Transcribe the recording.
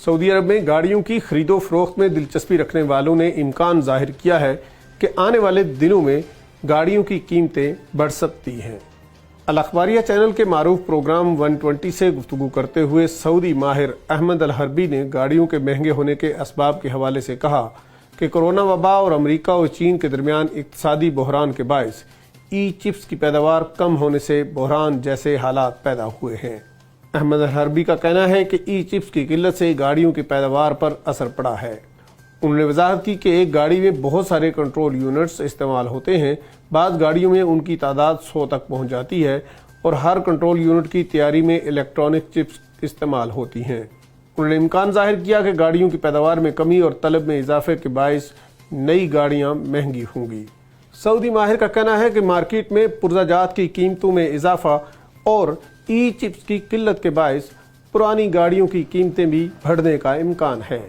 سعودی عرب میں گاڑیوں کی خرید و فروخت میں دلچسپی رکھنے والوں نے امکان ظاہر کیا ہے کہ آنے والے دنوں میں گاڑیوں کی قیمتیں بڑھ سکتی ہیں۔ الاخباریہ چینل کے معروف پروگرام 120 سے گفتگو کرتے ہوئے سعودی ماہر احمد الحربی نے گاڑیوں کے مہنگے ہونے کے اسباب کے حوالے سے کہا کہ کورونا وبا اور امریکہ اور چین کے درمیان اقتصادی بحران کے باعث ای چپس کی پیداوار کم ہونے سے بحران جیسے حالات پیدا ہوئے ہیں۔ احمد الحربی کا کہنا ہے کہ ای چپس کی قلت سے گاڑیوں کی پیداوار پر اثر پڑا ہے۔ انہوں نے وضاحت کی کہ ایک گاڑی میں بہت سارے کنٹرول یونٹس استعمال ہوتے ہیں، بعض گاڑیوں میں ان کی تعداد 100 تک پہنچ جاتی ہے اور ہر کنٹرول یونٹ کی تیاری میں الیکٹرانک چپس استعمال ہوتی ہیں۔ انہوں نے امکان ظاہر کیا کہ گاڑیوں کی پیداوار میں کمی اور طلب میں اضافے کے باعث نئی گاڑیاں مہنگی ہوں گی۔ سعودی ماہر کا کہنا ہے کہ مارکیٹ میں پرزہ جات کی قیمتوں میں اضافہ اور ای چپس کی قلت کے باعث پرانی گاڑیوں کی قیمتیں بھی بڑھنے کا امکان ہے۔